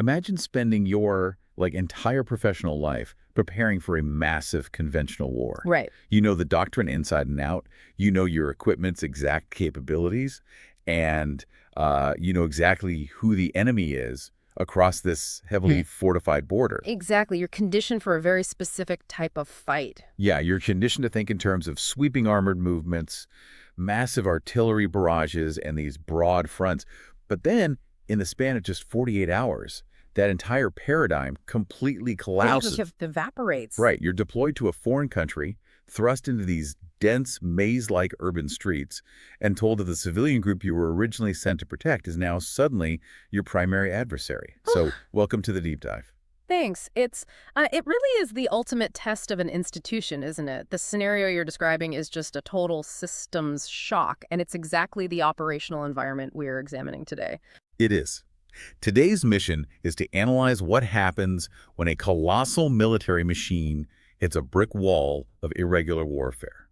Imagine spending your entire professional life preparing for a massive conventional war. Right. You know the doctrine inside and out. You know your equipment's exact capabilities, and you know exactly who the enemy is across this heavily fortified border. Exactly. You're conditioned for a very specific type of fight. Yeah, you're conditioned to think in terms of sweeping armored movements, massive artillery barrages, and these broad fronts. But then, in the span of just 48 hours, that entire paradigm completely Yeah, it collapses. just evaporates. Right, you're deployed to a foreign country, thrust into these dense, maze-like urban streets, and told that the civilian group you were originally sent to protect is now suddenly your primary adversary. So, welcome to the deep dive. Thanks. It really is the ultimate test of an institution, isn't it? The scenario you're describing is just a total systems shock, and it's exactly the operational environment we're examining today. It is. Today's mission is to analyze what happens when a colossal military machine hits a brick wall of irregular warfare.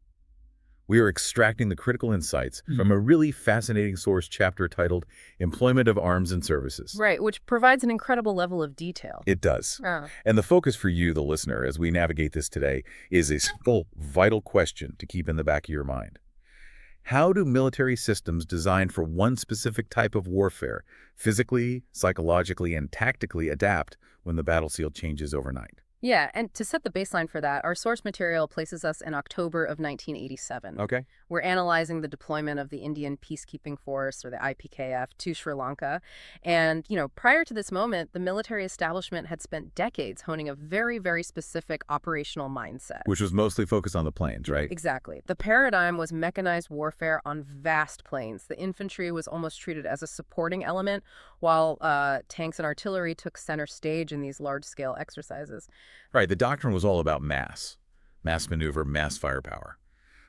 We are extracting the critical insights from a really fascinating source chapter titled Employment of Arms and Services. Right, which provides an incredible level of detail. It does. Ah. And the focus for you, the listener, as we navigate this today, is a simple, vital question to keep in the back of your mind. How do military systems designed for one specific type of warfare physically, psychologically, and tactically adapt when the battlefield changes overnight? Yeah, and to set the baseline for that, our source material places us in October of 1987. Okay. We're analyzing the deployment of the Indian Peacekeeping Force, or the IPKF, to Sri Lanka. And, prior to this moment, the military establishment had spent decades honing a very, very specific operational mindset. Which was mostly focused on the planes, right? Exactly. The paradigm was mechanized warfare on vast plains. The infantry was almost treated as a supporting element, while tanks and artillery took center stage in these large-scale exercises. Right, the doctrine was all about mass maneuver, mass firepower.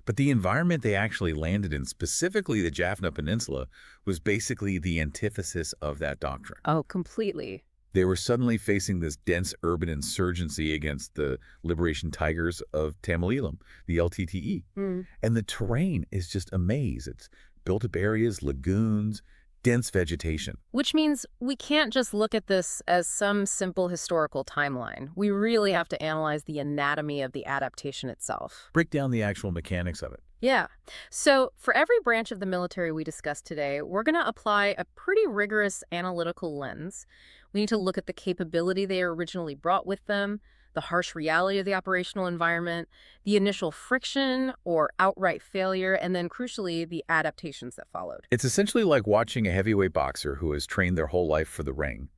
But the environment they actually landed in, specifically the Jaffna Peninsula, was basically the antithesis of that doctrine. Oh, completely. They were suddenly facing this dense urban insurgency against the Liberation Tigers of Tamil Eelam, the LTTE. And the terrain is just a maze. It's built-up areas, lagoons, dense vegetation. Which means we can't just look at this as some simple historical timeline. We really have to analyze the anatomy of the adaptation itself. Break down the actual mechanics of it. Yeah. So for every branch of the military we discuss today, we're going to apply a pretty rigorous analytical lens. We need to look at the capability they originally brought with them, the harsh reality of the operational environment, the initial friction or outright failure, and then, crucially, the adaptations that followed. It's essentially like watching a heavyweight boxer who has trained their whole life for the ring,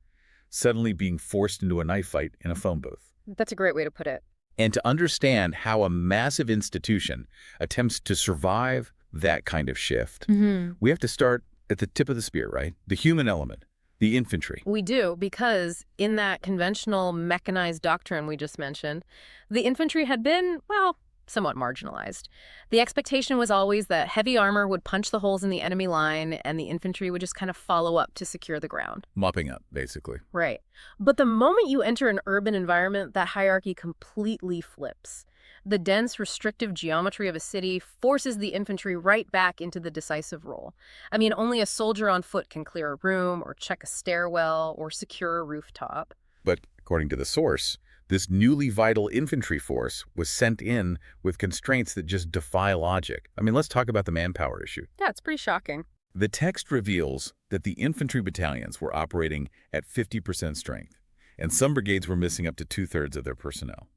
suddenly being forced into a knife fight in a phone booth. That's a great way to put it. And to understand how a massive institution attempts to survive that kind of shift, we have to start at the tip of the spear, right? The human element. The infantry. We do, because in that conventional mechanized doctrine we just mentioned, the infantry had been, well, somewhat marginalized. The expectation was always that heavy armor would punch the holes in the enemy line and the infantry would just kind of follow up to secure the ground. Mopping up, basically. Right. But the moment you enter an urban environment, that hierarchy completely flips. The dense, restrictive geometry of a city forces the infantry right back into the decisive role. I mean, only a soldier on foot can clear a room or check a stairwell or secure a rooftop. But according to the source, this newly vital infantry force was sent in with constraints that just defy logic. I mean, let's talk about the manpower issue. Yeah, it's pretty shocking. The text reveals that the infantry battalions were operating at 50% strength, and some brigades were missing up to 2/3 of their personnel.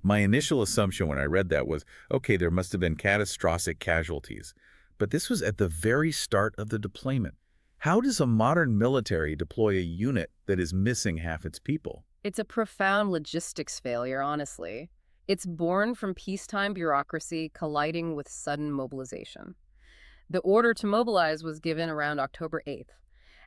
My initial assumption when I read that was, okay, there must have been catastrophic casualties. But this was at the very start of the deployment. How does a modern military deploy a unit that is missing half its people? It's a profound logistics failure, honestly. It's born from peacetime bureaucracy colliding with sudden mobilization. The order to mobilize was given around October 8th.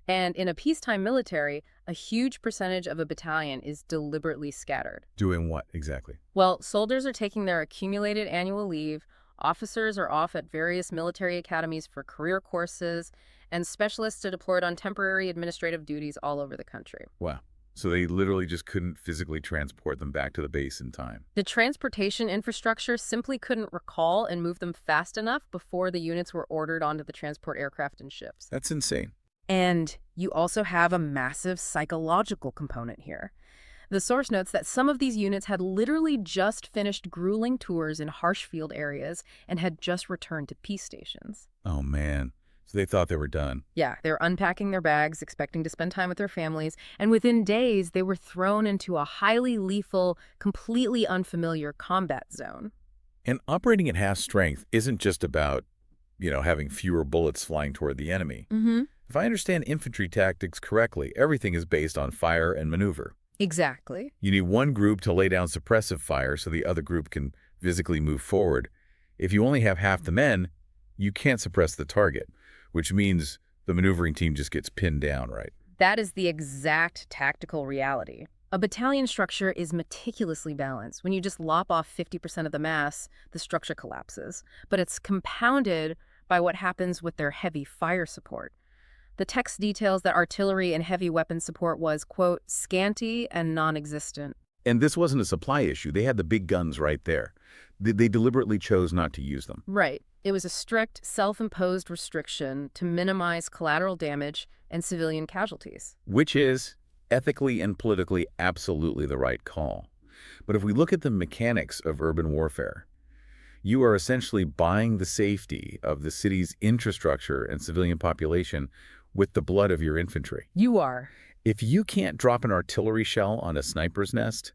And in a peacetime military, a huge percentage of a battalion is deliberately scattered. Doing what exactly? Well, soldiers are taking their accumulated annual leave, officers are off at various military academies for career courses, and specialists are deployed on temporary administrative duties all over the country. Wow. So they literally just couldn't physically transport them back to the base in time. The transportation infrastructure simply couldn't recall and move them fast enough before the units were ordered onto the transport aircraft and ships. That's insane. And you also have a massive psychological component here. The source notes that some of these units had literally just finished grueling tours in harsh field areas and had just returned to peace stations. Oh, man. So they thought they were done. Yeah, they were unpacking their bags, expecting to spend time with their families, and within days, they were thrown into a highly lethal, completely unfamiliar combat zone. And operating at half strength isn't just about, having fewer bullets flying toward the enemy. If I understand infantry tactics correctly, everything is based on fire and maneuver. Exactly. You need one group to lay down suppressive fire so the other group can physically move forward. If you only have half the men, you can't suppress the target, which means the maneuvering team just gets pinned down, right? That is the exact tactical reality. A battalion structure is meticulously balanced. When you just lop off 50% of the mass, the structure collapses. But it's compounded by what happens with their heavy fire support. The text details that artillery and heavy weapon support was, quote, scanty and non-existent. And this wasn't a supply issue. They had the big guns right there. They deliberately chose not to use them. Right. It was a strict, self-imposed restriction to minimize collateral damage and civilian casualties. Which is, ethically and politically, absolutely the right call. But if we look at the mechanics of urban warfare, you are essentially buying the safety of the city's infrastructure and civilian population with the blood of your infantry. You are. If you can't drop an artillery shell on a sniper's nest,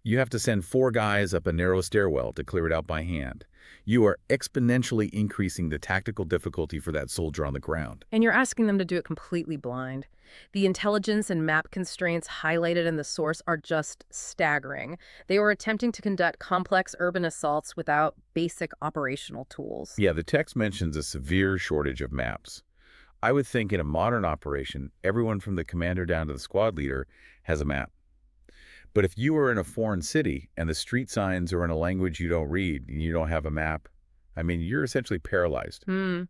you have to send 4 guys up a narrow stairwell to clear it out by hand. You are exponentially increasing the tactical difficulty for that soldier on the ground. And you're asking them to do it completely blind. The intelligence and map constraints highlighted in the source are just staggering. They were attempting to conduct complex urban assaults without basic operational tools. Yeah, the text mentions a severe shortage of maps. I would think in a modern operation, everyone from the commander down to the squad leader has a map. But if you are in a foreign city and the street signs are in a language you don't read and you don't have a map, you're essentially paralyzed.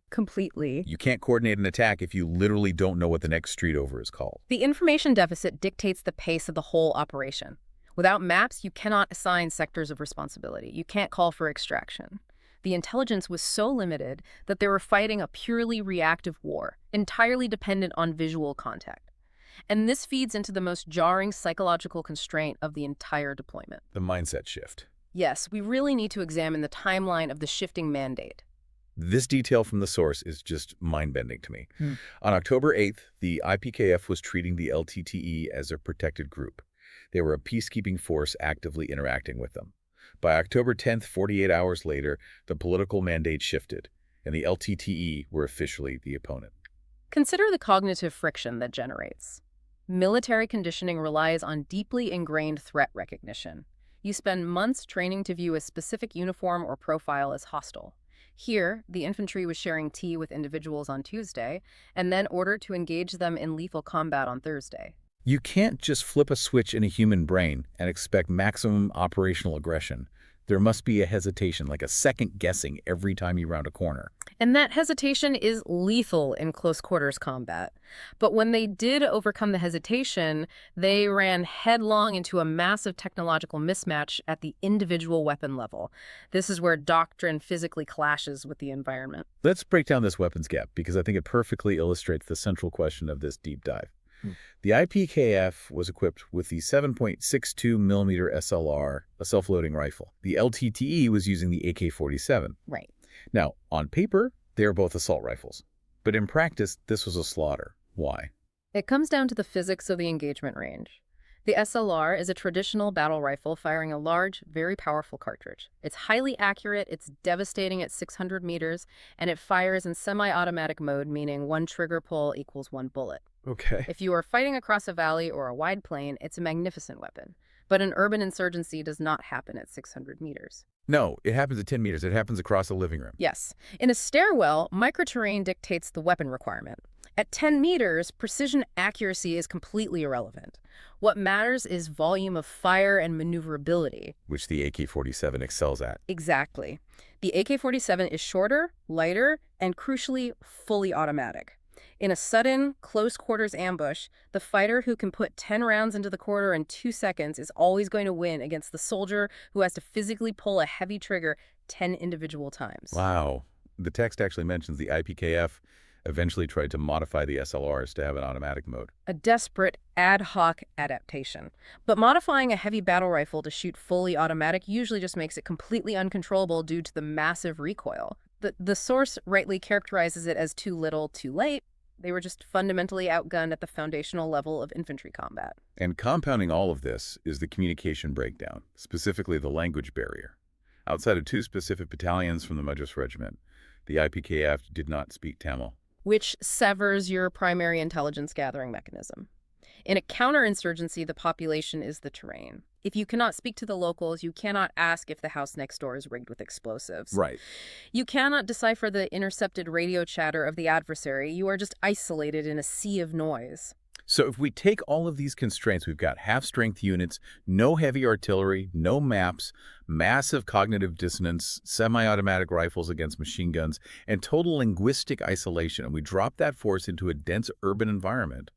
Completely. You can't coordinate an attack if you literally don't know what the next street over is called. The information deficit dictates the pace of the whole operation. Without maps, you cannot assign sectors of responsibility. You can't call for extraction. The intelligence was so limited that they were fighting a purely reactive war, entirely dependent on visual contact. And this feeds into the most jarring psychological constraint of the entire deployment. The mindset shift. Yes, we really need to examine the timeline of the shifting mandate. This detail from the source is just mind-bending to me. On October 8th, the IPKF was treating the LTTE as a protected group. They were a peacekeeping force actively interacting with them. By October 10th, 48 hours later, the political mandate shifted, and the LTTE were officially the opponent. Consider the cognitive friction that generates. Military conditioning relies on deeply ingrained threat recognition. You spend months training to view a specific uniform or profile as hostile. Here, the infantry was sharing tea with individuals on Tuesday, and then ordered to engage them in lethal combat on Thursday. You can't just flip a switch in a human brain and expect maximum operational aggression. There must be a hesitation, like a second guessing every time you round a corner. And that hesitation is lethal in close quarters combat. But when they did overcome the hesitation, they ran headlong into a massive technological mismatch at the individual weapon level. This is where doctrine physically clashes with the environment. Let's break down this weapons gap, because I think it perfectly illustrates the central question of this deep dive. The IPKF was equipped with the 7.62 millimeter SLR, a self-loading rifle. The LTTE was using the AK-47. Right. Now, on paper, they are both assault rifles. But in practice, this was a slaughter. Why? It comes down to the physics of the engagement range. The SLR is a traditional battle rifle firing a large, very powerful cartridge. It's highly accurate, it's devastating at 600 meters, and it fires in semi-automatic mode, meaning one trigger pull equals one bullet. Okay. If you are fighting across a valley or a wide plain, it's a magnificent weapon. But an urban insurgency does not happen at 600 meters. No, it happens at 10 meters. It happens across a living room. Yes. In a stairwell, microterrain dictates the weapon requirement. At 10 meters, precision accuracy is completely irrelevant. What matters is volume of fire and maneuverability. Which the AK-47 excels at. Exactly. The AK-47 is shorter, lighter, and crucially, fully automatic. In a sudden, close-quarters ambush, the fighter who can put 10 rounds into the quarter in 2 seconds is always going to win against the soldier who has to physically pull a heavy trigger 10 individual times. Wow. The text actually mentions the IPKF eventually tried to modify the SLRs to have an automatic mode. A desperate ad hoc adaptation. But modifying a heavy battle rifle to shoot fully automatic usually just makes it completely uncontrollable due to the massive recoil. The source rightly characterizes it as too little, too late. They were just fundamentally outgunned at the foundational level of infantry combat. And compounding all of this is the communication breakdown, specifically the language barrier. Outside of 2 specific battalions from the Madras Regiment, the IPKF did not speak Tamil. Which severs your primary intelligence gathering mechanism. In a counterinsurgency, the population is the terrain. If you cannot speak to the locals, you cannot ask if the house next door is rigged with explosives. Right. You cannot decipher the intercepted radio chatter of the adversary. You are just isolated in a sea of noise. So if we take all of these constraints, we've got half-strength units, no heavy artillery, no maps, massive cognitive dissonance, semi-automatic rifles against machine guns, and total linguistic isolation, and we drop that force into a dense urban environment.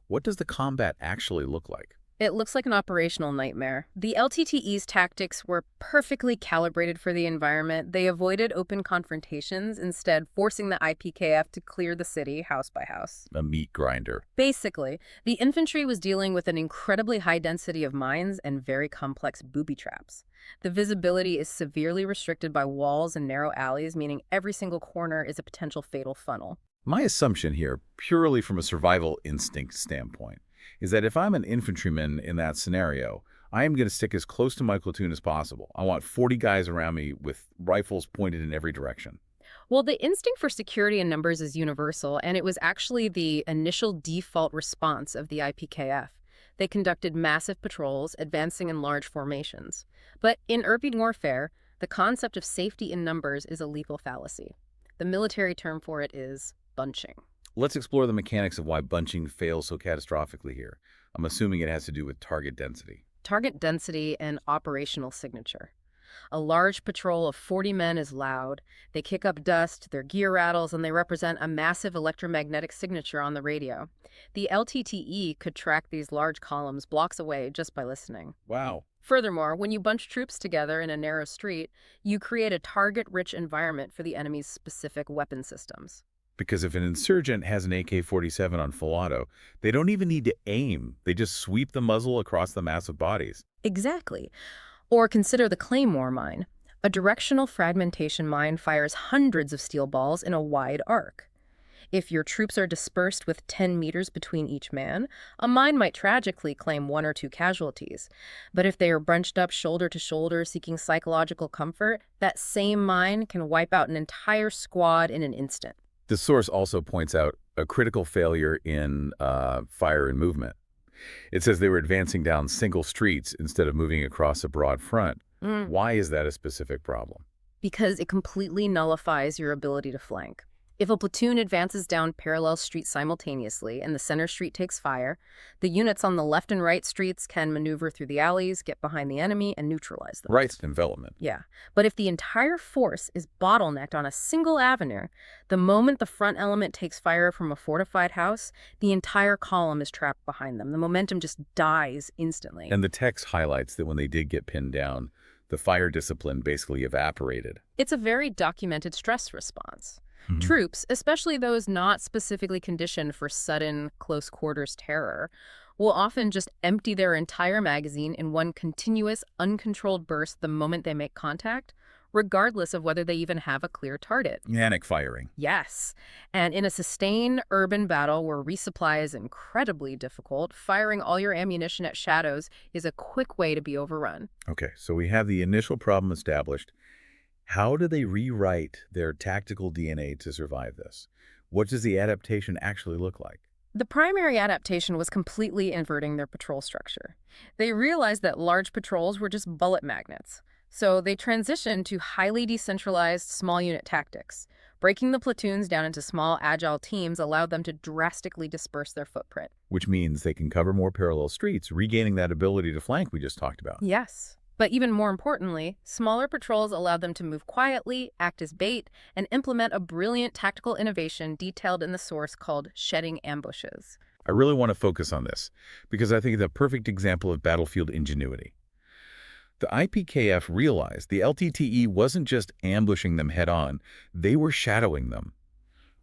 What does the combat actually look like? It looks like an operational nightmare. The LTTE's tactics were perfectly calibrated for the environment. They avoided open confrontations, instead forcing the IPKF to clear the city house by house. A meat grinder. Basically, the infantry was dealing with an incredibly high density of mines and very complex booby traps. The visibility is severely restricted by walls and narrow alleys, meaning every single corner is a potential fatal funnel. My assumption here, purely from a survival instinct standpoint, is that if I'm an infantryman in that scenario, I am going to stick as close to my platoon as possible. I want 40 guys around me with rifles pointed in every direction. Well, the instinct for security in numbers is universal, and it was actually the initial default response of the IPKF. They conducted massive patrols, advancing in large formations. But in urban warfare, the concept of safety in numbers is a lethal fallacy. The military term for it is bunching. Let's explore the mechanics of why bunching fails so catastrophically here. I'm assuming it has to do with target density. Target density and operational signature. A large patrol of 40 men is loud. They kick up dust, their gear rattles, and they represent a massive electromagnetic signature on the radio. The LTTE could track these large columns blocks away just by listening. Wow. Furthermore, when you bunch troops together in a narrow street, you create a target-rich environment for the enemy's specific weapon systems. Because if an insurgent has an AK-47 on full auto, they don't even need to aim. They just sweep the muzzle across the massive bodies. Exactly. Or consider the Claymore mine. A directional fragmentation mine fires hundreds of steel balls in a wide arc. If your troops are dispersed with 10 meters between each man, a mine might tragically claim 1 or 2 casualties. But if they are bunched up shoulder to shoulder seeking psychological comfort, that same mine can wipe out an entire squad in an instant. The source also points out a critical failure in fire and movement. It says they were advancing down single streets instead of moving across a broad front. Why is that a specific problem? Because it completely nullifies your ability to flank. If a platoon advances down parallel streets simultaneously and the center street takes fire, the units on the left and right streets can maneuver through the alleys, get behind the enemy, and neutralize them. Right, envelopment. Yeah, but if the entire force is bottlenecked on a single avenue, the moment the front element takes fire from a fortified house, the entire column is trapped behind them. The momentum just dies instantly. And the text highlights that when they did get pinned down, the fire discipline basically evaporated. It's a very documented stress response. Troops, especially those not specifically conditioned for sudden, close-quarters terror, will often just empty their entire magazine in one continuous, uncontrolled burst the moment they make contact, regardless of whether they even have a clear target. Panic firing. Yes. And in a sustained urban battle where resupply is incredibly difficult, firing all your ammunition at shadows is a quick way to be overrun. Okay, so we have the initial problem established. How do they rewrite their tactical DNA to survive this? What does the adaptation actually look like? The primary adaptation was completely inverting their patrol structure. They realized that large patrols were just bullet magnets. So they transitioned to highly decentralized small unit tactics. Breaking the platoons down into small, agile teams allowed them to drastically disperse their footprint. Which means they can cover more parallel streets, regaining that ability to flank we just talked about. Yes. But even more importantly, smaller patrols allowed them to move quietly, act as bait, and implement a brilliant tactical innovation detailed in the source called shedding ambushes. I really want to focus on this because I think it's a perfect example of battlefield ingenuity. The IPKF realized the LTTE wasn't just ambushing them head-on, they were shadowing them.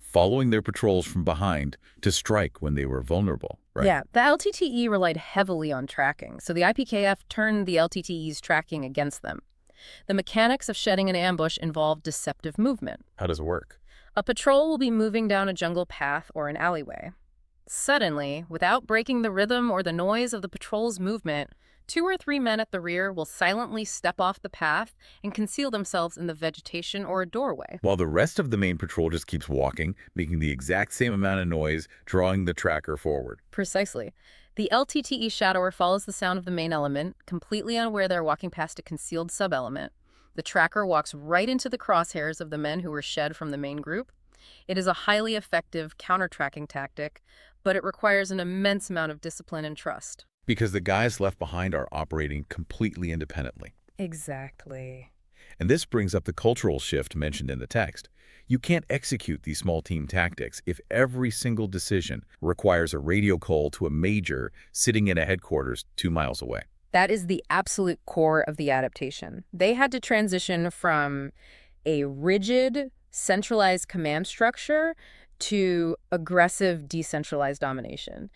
following their patrols from behind to strike when they were vulnerable, right? Yeah, the LTTE relied heavily on tracking, so the IPKF turned the LTTE's tracking against them. The mechanics of shedding an ambush involve deceptive movement. How does it work? A patrol will be moving down a jungle path or an alleyway. Suddenly, without breaking the rhythm or the noise of the patrol's movement, 2 or 3 men at the rear will silently step off the path and conceal themselves in the vegetation or a doorway. While the rest of the main patrol just keeps walking, making the exact same amount of noise, drawing the tracker forward. Precisely. The LTTE shadower follows the sound of the main element, completely unaware they're walking past a concealed sub-element. The tracker walks right into the crosshairs of the men who were shed from the main group. It is a highly effective counter-tracking tactic, but it requires an immense amount of discipline and trust. Because the guys left behind are operating completely independently. Exactly. And this brings up the cultural shift mentioned in the text. You can't execute these small team tactics if every single decision requires a radio call to a major sitting in a headquarters 2 miles away. That is the absolute core of the adaptation. They had to transition from a rigid, centralized command structure to aggressive, decentralized domination.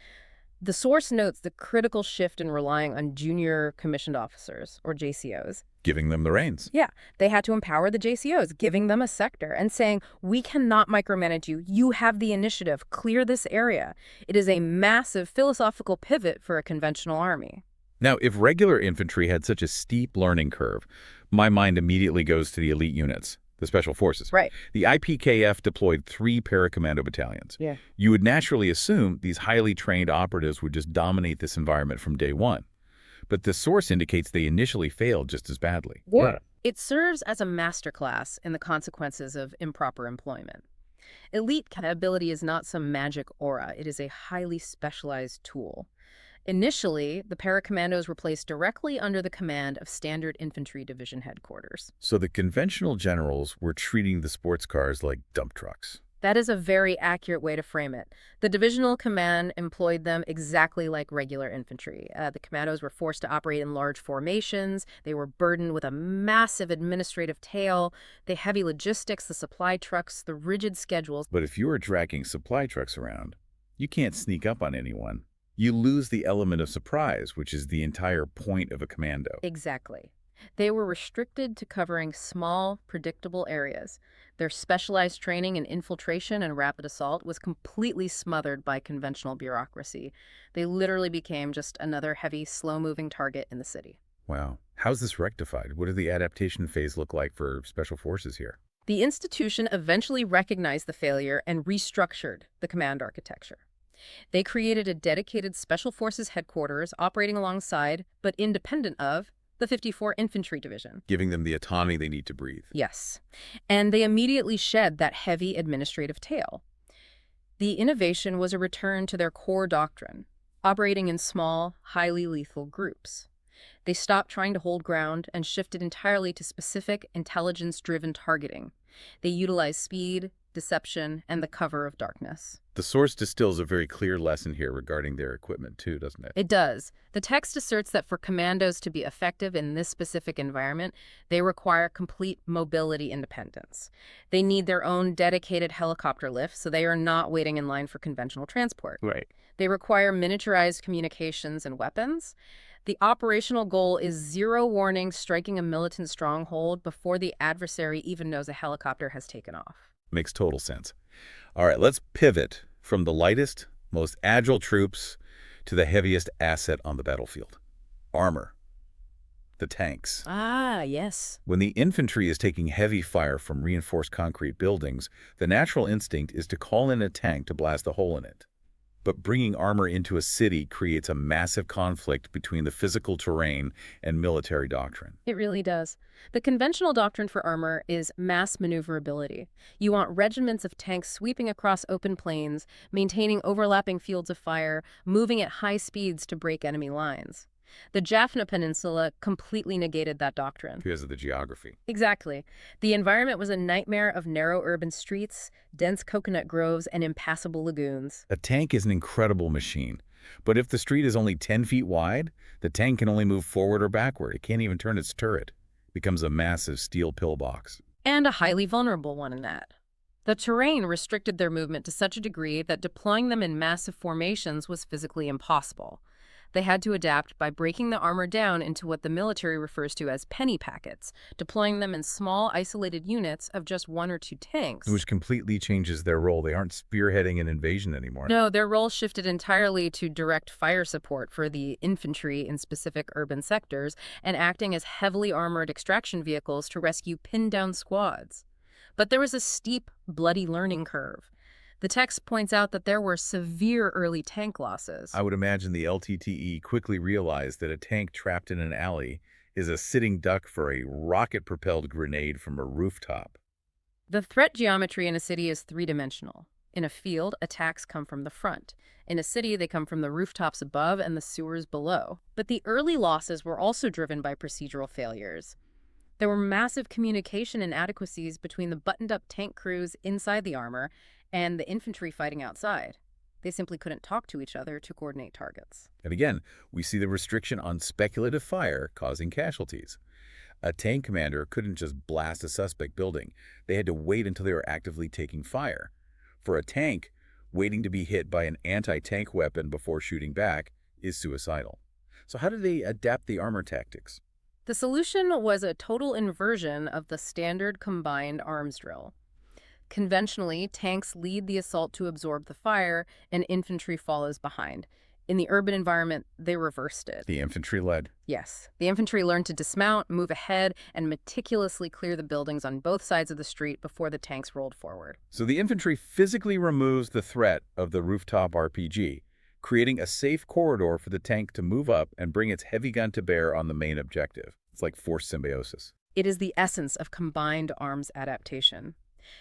The source notes the critical shift in relying on junior commissioned officers, or JCOs. Giving them the reins. Yeah, they had to empower the JCOs, giving them a sector and saying, we cannot micromanage you. You have the initiative. Clear this area. It is a massive philosophical pivot for a conventional army. Now, if regular infantry had such a steep learning curve, my mind immediately goes to the elite units, the special forces. Right. The IPKF deployed 3 paracommando battalions. Yeah. You would naturally assume these highly trained operatives would just dominate this environment from day one. But the source indicates they initially failed just as badly. Yeah. It serves as a masterclass in the consequences of improper employment. Elite ability is not some magic aura. It is a highly specialized tool. Initially, the paracommandos were placed directly under the command of Standard Infantry Division headquarters. So the conventional generals were treating the sports cars like dump trucks. That is a very accurate way to frame it. The divisional command employed them exactly like regular infantry. The commandos were forced to operate in large formations. They were burdened with a massive administrative tail, the heavy logistics, the supply trucks, the rigid schedules. But if you are dragging supply trucks around, you can't sneak up on anyone. You lose the element of surprise, which is the entire point of a commando. Exactly. They were restricted to covering small, predictable areas. Their specialized training in infiltration and rapid assault was completely smothered by conventional bureaucracy. They literally became just another heavy, slow-moving target in the city. Wow. How's this rectified? What did the adaptation phase look like for special forces here? The institution eventually recognized the failure and restructured the command architecture. They created a dedicated Special Forces headquarters operating alongside, but independent of, the 54 Infantry Division. Giving them the autonomy they need to breathe. Yes. And they immediately shed that heavy administrative tail. The innovation was a return to their core doctrine, operating in small, highly lethal groups. They stopped trying to hold ground and shifted entirely to specific, intelligence-driven targeting. They utilized speed, deception, and the cover of darkness. The source distills a very clear lesson here regarding their equipment too, doesn't it? It does. The text asserts that for commandos to be effective in this specific environment, they require complete mobility independence. They need their own dedicated helicopter lift, so they are not waiting in line for conventional transport. Right. They require miniaturized communications and weapons. The operational goal is zero warning striking a militant stronghold before the adversary even knows a helicopter has taken off. Makes total sense. All right, let's pivot from the lightest, most agile troops to the heaviest asset on the battlefield. Armor. The tanks. Ah, yes. When the infantry is taking heavy fire from reinforced concrete buildings, the natural instinct is to call in a tank to blast a hole in it. But bringing armor into a city creates a massive conflict between the physical terrain and military doctrine. It really does. The conventional doctrine for armor is mass maneuverability. You want regiments of tanks sweeping across open plains, maintaining overlapping fields of fire, moving at high speeds to break enemy lines. The Jaffna Peninsula completely negated that doctrine. Because of the geography. Exactly. The environment was a nightmare of narrow urban streets, dense coconut groves, and impassable lagoons. A tank is an incredible machine, but if the street is only 10 feet wide, the tank can only move forward or backward. It can't even turn its turret. It becomes a massive steel pillbox. And a highly vulnerable one in that. The terrain restricted their movement to such a degree that deploying them in massive formations was physically impossible. They had to adapt by breaking the armor down into what the military refers to as penny packets, deploying them in small, isolated units of just 1 or 2 tanks. Which completely changes their role. They aren't spearheading an invasion anymore. No, their role shifted entirely to direct fire support for the infantry in specific urban sectors and acting as heavily armored extraction vehicles to rescue pinned-down squads. But there was a steep, bloody learning curve. The text points out that there were severe early tank losses. I would imagine the LTTE quickly realized that a tank trapped in an alley is a sitting duck for a rocket-propelled grenade from a rooftop. The threat geometry in a city is three-dimensional. In a field, attacks come from the front. In a city, they come from the rooftops above and the sewers below. But the early losses were also driven by procedural failures. There were massive communication inadequacies between the buttoned-up tank crews inside the armor and the infantry fighting outside. They simply couldn't talk to each other to coordinate targets. And again, we see the restriction on speculative fire causing casualties. A tank commander couldn't just blast a suspect building. They had to wait until they were actively taking fire. For a tank, waiting to be hit by an anti-tank weapon before shooting back is suicidal. So how did they adapt the armor tactics? The solution was a total inversion of the standard combined arms drill. Conventionally, tanks lead the assault to absorb the fire, and infantry follows behind. In the urban environment, they reversed it. The infantry led? Yes. The infantry learned to dismount, move ahead, and meticulously clear the buildings on both sides of the street before the tanks rolled forward. So the infantry physically removes the threat of the rooftop RPG, creating a safe corridor for the tank to move up and bring its heavy gun to bear on the main objective. It's like forced symbiosis. It is the essence of combined arms adaptation.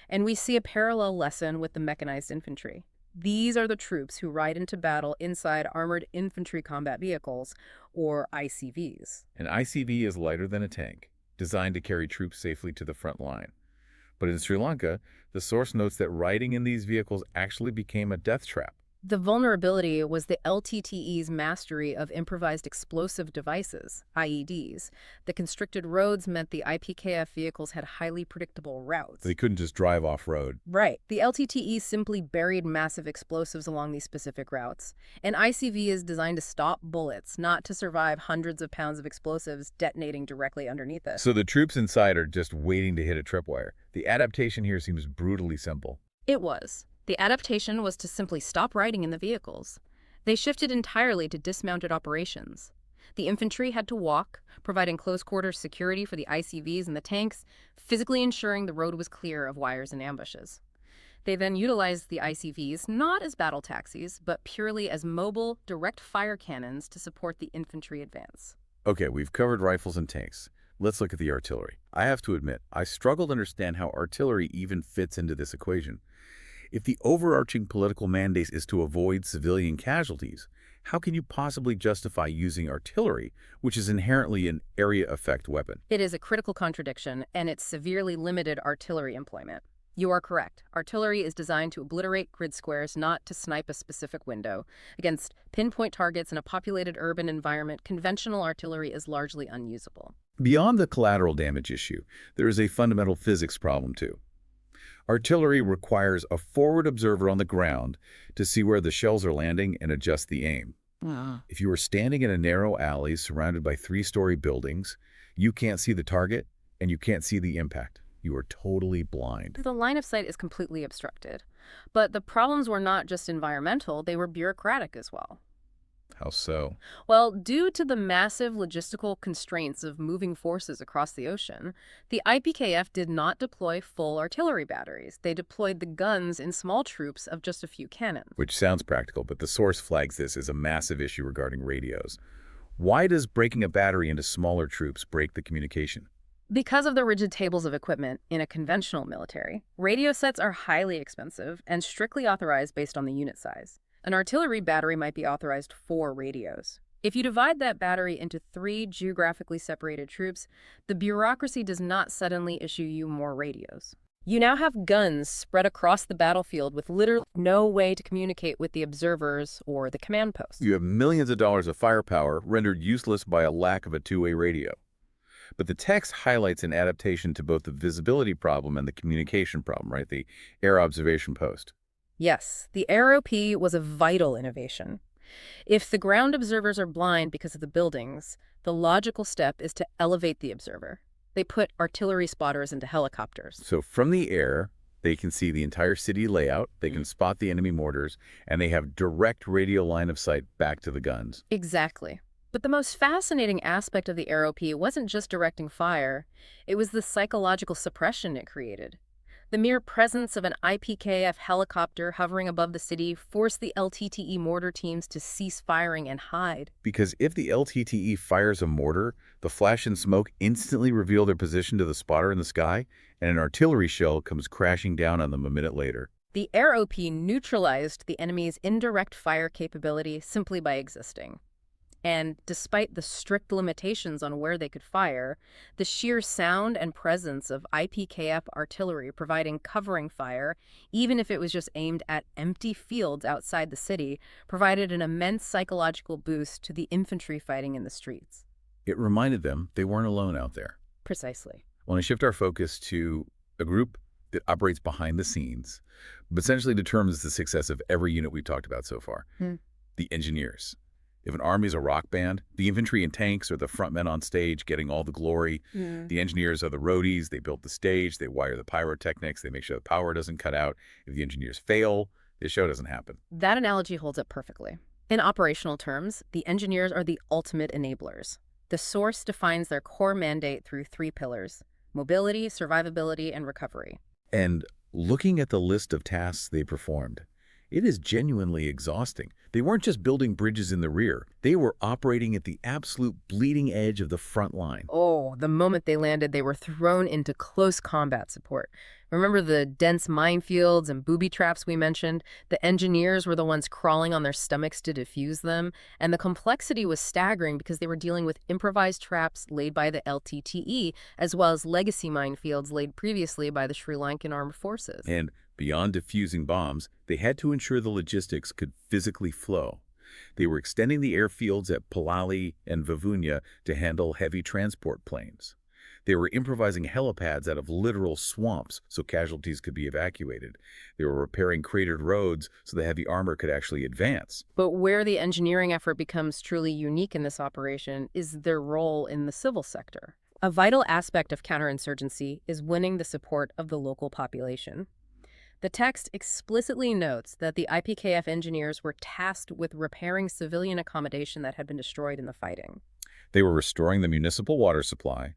And we see a parallel lesson with the mechanized infantry. These are the troops who ride into battle inside armored infantry combat vehicles, or ICVs. An ICV is lighter than a tank, designed to carry troops safely to the front line. But in Sri Lanka, the source notes that riding in these vehicles actually became a death trap. The vulnerability was the LTTE's mastery of improvised explosive devices, IEDs. The constricted roads meant the IPKF vehicles had highly predictable routes. They couldn't just drive off-road. Right. The LTTE simply buried massive explosives along these specific routes. An ICV is designed to stop bullets, not to survive hundreds of pounds of explosives detonating directly underneath it. So the troops inside are just waiting to hit a tripwire. The adaptation here seems brutally simple. It was. The adaptation was to simply stop riding in the vehicles. They shifted entirely to dismounted operations. The infantry had to walk, providing close-quarters security for the ICVs and the tanks, physically ensuring the road was clear of wires and ambushes. They then utilized the ICVs not as battle taxis, but purely as mobile, direct-fire cannons to support the infantry advance. Okay, we've covered rifles and tanks. Let's look at the artillery. I have to admit, I struggle to understand how artillery even fits into this equation. If the overarching political mandate is to avoid civilian casualties, how can you possibly justify using artillery, which is inherently an area effect weapon? It is a critical contradiction, and it's severely limited artillery employment. You are correct. Artillery is designed to obliterate grid squares, not to snipe a specific window. Against pinpoint targets in a populated urban environment, conventional artillery is largely unusable. Beyond the collateral damage issue, there is a fundamental physics problem too. Artillery requires a forward observer on the ground to see where the shells are landing and adjust the aim. If you are standing in a narrow alley surrounded by 3-story buildings, you can't see the target and you can't see the impact. You are totally blind. The line of sight is completely obstructed. But the problems were not just environmental, they were bureaucratic as well. How so? Well, due to the massive logistical constraints of moving forces across the ocean, the IPKF did not deploy full artillery batteries. They deployed the guns in small troops of just a few cannons. Which sounds practical, but the source flags this as a massive issue regarding radios. Why does breaking a battery into smaller troops break the communication? Because of the rigid tables of equipment in a conventional military, radio sets are highly expensive and strictly authorized based on the unit size. An artillery battery might be authorized 4 radios. If you divide that battery into 3 geographically separated troops, the bureaucracy does not suddenly issue you more radios. You now have guns spread across the battlefield with literally no way to communicate with the observers or the command posts. You have millions of dollars of firepower rendered useless by a lack of a two-way radio. But the text highlights an adaptation to both the visibility problem and the communication problem, right? The air observation post. Yes, the AROP was a vital innovation. If the ground observers are blind because of the buildings, the logical step is to elevate the observer. They put artillery spotters into helicopters. So from the air, they can see the entire city layout, they can spot the enemy mortars, and they have direct radio line of sight back to the guns. Exactly. But the most fascinating aspect of the AROP wasn't just directing fire, it was the psychological suppression it created. The mere presence of an IPKF helicopter hovering above the city forced the LTTE mortar teams to cease firing and hide. Because if the LTTE fires a mortar, the flash and smoke instantly reveal their position to the spotter in the sky, and an artillery shell comes crashing down on them a minute later. The AROP neutralized the enemy's indirect fire capability simply by existing. And despite the strict limitations on where they could fire, the sheer sound and presence of IPKF artillery providing covering fire, even if it was just aimed at empty fields outside the city, provided an immense psychological boost to the infantry fighting in the streets. It reminded them they weren't alone out there. Precisely. I want to shift our focus to a group that operates behind the scenes, but essentially determines the success of every unit we've talked about so far. The engineers. If an army is a rock band, the infantry and tanks are the front men on stage getting all the glory. The engineers are the roadies. They build the stage. They wire the pyrotechnics. They make sure the power doesn't cut out. If the engineers fail, the show doesn't happen. That analogy holds up perfectly. In operational terms, the engineers are the ultimate enablers. The source defines their core mandate through 3 pillars: mobility, survivability, and recovery. And looking at the list of tasks they performed, it is genuinely exhausting. They weren't just building bridges in the rear. They were operating at the absolute bleeding edge of the front line. Oh, the moment they landed, they were thrown into close combat support. Remember the dense minefields and booby traps we mentioned? The engineers were the ones crawling on their stomachs to defuse them, and the complexity was staggering because they were dealing with improvised traps laid by the LTTE, as well as legacy minefields laid previously by the Sri Lankan armed forces. And beyond defusing bombs, they had to ensure the logistics could physically flow. They were extending the airfields at Palali and Vivunya to handle heavy transport planes. They were improvising helipads out of literal swamps so casualties could be evacuated. They were repairing cratered roads so the heavy armor could actually advance. But where the engineering effort becomes truly unique in this operation is their role in the civil sector. A vital aspect of counterinsurgency is winning the support of the local population. The text explicitly notes that the IPKF engineers were tasked with repairing civilian accommodation that had been destroyed in the fighting. They were restoring the municipal water supply.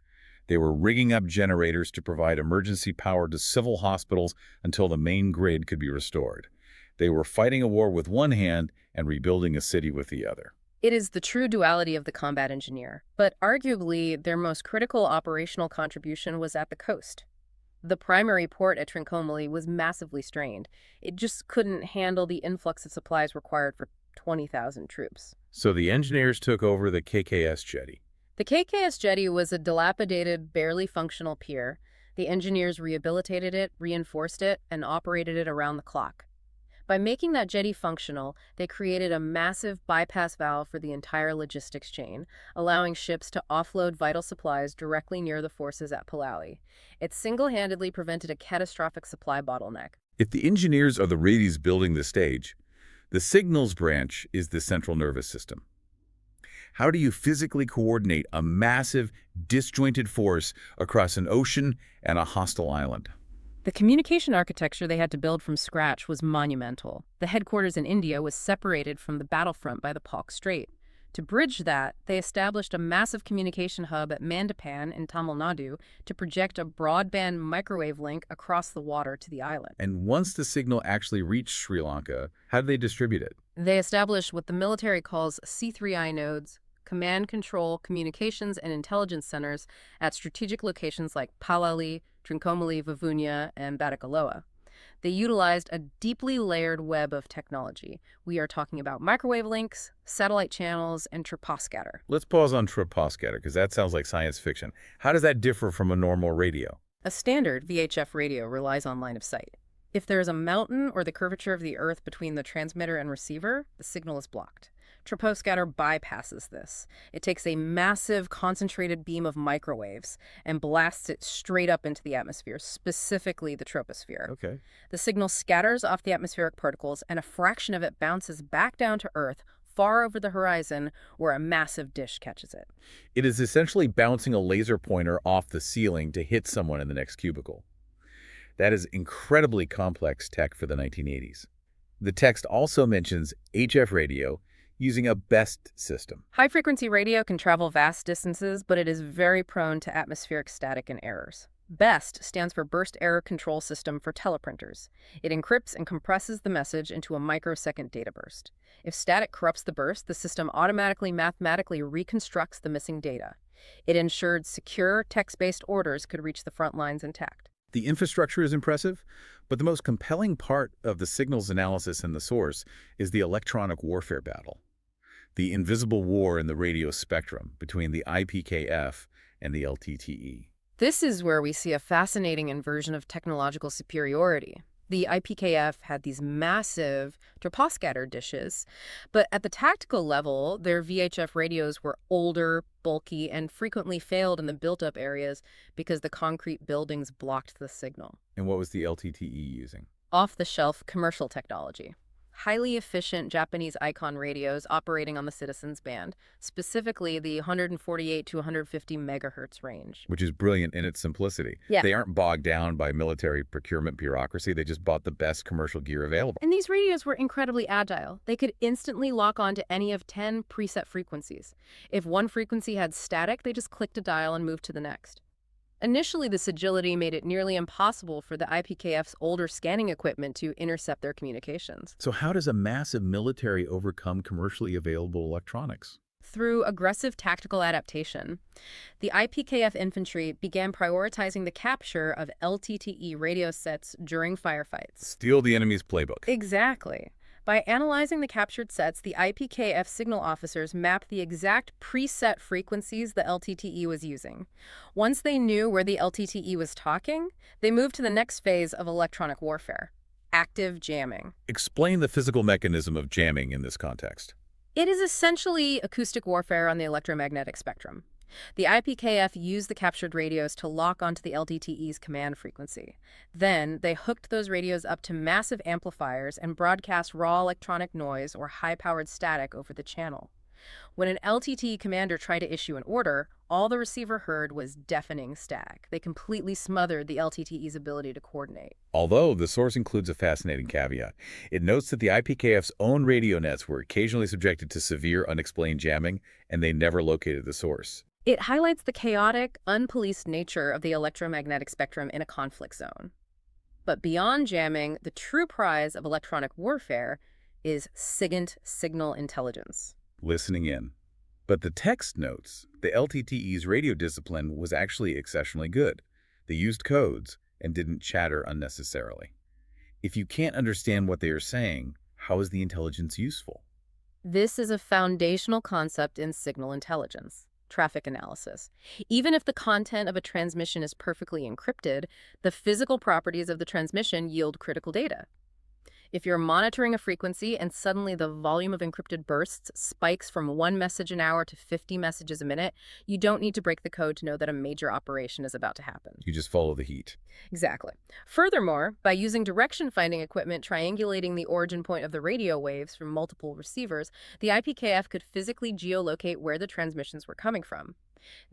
They were rigging up generators to provide emergency power to civil hospitals until the main grid could be restored. They were fighting a war with one hand and rebuilding a city with the other. It is the true duality of the combat engineer, but arguably their most critical operational contribution was at the coast. The primary port at Trincomalee was massively strained. It just couldn't handle the influx of supplies required for 20,000 troops. So the engineers took over the KKS jetty. The KKS jetty was a dilapidated, barely functional pier. The engineers rehabilitated it, reinforced it, and operated it around the clock. By making that jetty functional, they created a massive bypass valve for the entire logistics chain, allowing ships to offload vital supplies directly near the forces at Palali. It single-handedly prevented a catastrophic supply bottleneck. If the engineers are the radies building the stage, the signals branch is the central nervous system. How do you physically coordinate a massive, disjointed force across an ocean and a hostile island? The communication architecture they had to build from scratch was monumental. The headquarters in India was separated from the battlefront by the Palk Strait. To bridge that, they established a massive communication hub at Mandapan in Tamil Nadu to project a broadband microwave link across the water to the island. And once the signal actually reached Sri Lanka, how did they distribute it? They established what the military calls C3I nodes, command, control, communications, and intelligence centers at strategic locations like Palali, Trincomalee, Vivunya, and Batticaloa. They utilized a deeply layered web of technology. We are talking about microwave links, satellite channels, and troposcatter. Let's pause on troposcatter, because that sounds like science fiction. How does that differ from a normal radio? A standard VHF radio relies on line of sight. If there is a mountain or the curvature of the Earth between the transmitter and receiver, the signal is blocked. Troposcatter bypasses this. It takes a massive concentrated beam of microwaves and blasts it straight up into the atmosphere, specifically the troposphere. Okay. The signal scatters off the atmospheric particles, and a fraction of it bounces back down to Earth, far over the horizon, where a massive dish catches it. It is essentially bouncing a laser pointer off the ceiling to hit someone in the next cubicle. That is incredibly complex tech for the 1980s. The text also mentions HF radio using a BEST system. High-frequency radio can travel vast distances, but it is very prone to atmospheric static and errors. BEST stands for Burst Error Control System for teleprinters. It encrypts and compresses the message into a microsecond data burst. If static corrupts the burst, the system automatically mathematically reconstructs the missing data. It ensured secure text-based orders could reach the front lines intact. The infrastructure is impressive, but the most compelling part of the signals analysis in the source is the electronic warfare battle. The invisible war in the radio spectrum between the IPKF and the LTTE. This is where we see a fascinating inversion of technological superiority. The IPKF had these massive troposcatter dishes, but at the tactical level, their VHF radios were older, bulky, and frequently failed in the built-up areas because the concrete buildings blocked the signal. And what was the LTTE using? Off-the-shelf commercial technology. Highly efficient Japanese icon radios operating on the Citizens band, specifically the 148 to 150 megahertz range. Which is brilliant in its simplicity. Yeah. They aren't bogged down by military procurement bureaucracy. They just bought the best commercial gear available. And these radios were incredibly agile. They could instantly lock on to any of 10 preset frequencies. If one frequency had static, they just clicked a dial and moved to the next. Initially, this agility made it nearly impossible for the IPKF's older scanning equipment to intercept their communications. So how does a massive military overcome commercially available electronics? Through aggressive tactical adaptation, the IPKF infantry began prioritizing the capture of LTTE radio sets during firefights. Steal the enemy's playbook. Exactly. By analyzing the captured sets, the IPKF signal officers mapped the exact preset frequencies the LTTE was using. Once they knew where the LTTE was talking, they moved to the next phase of electronic warfare: active jamming. Explain the physical mechanism of jamming in this context. It is essentially acoustic warfare on the electromagnetic spectrum. The IPKF used the captured radios to lock onto the LTTE's command frequency. Then, they hooked those radios up to massive amplifiers and broadcast raw electronic noise or high-powered static over the channel. When an LTTE commander tried to issue an order, all the receiver heard was deafening static. They completely smothered the LTTE's ability to coordinate. Although the source includes a fascinating caveat. It notes that the IPKF's own radio nets were occasionally subjected to severe unexplained jamming, and they never located the source. It highlights the chaotic, unpoliced nature of the electromagnetic spectrum in a conflict zone. But beyond jamming, the true prize of electronic warfare is SIGINT signal intelligence. Listening in. But the text notes the LTTE's radio discipline was actually exceptionally good. They used codes and didn't chatter unnecessarily. If you can't understand what they are saying, how is the intelligence useful? This is a foundational concept in signal intelligence: traffic analysis. Even if the content of a transmission is perfectly encrypted, the physical properties of the transmission yield critical data. If you're monitoring a frequency and suddenly the volume of encrypted bursts spikes from 1 message an hour to 50 messages a minute, you don't need to break the code to know that a major operation is about to happen. You just follow the heat. Exactly. Furthermore, by using direction-finding equipment triangulating the origin point of the radio waves from multiple receivers, the IPKF could physically geolocate where the transmissions were coming from.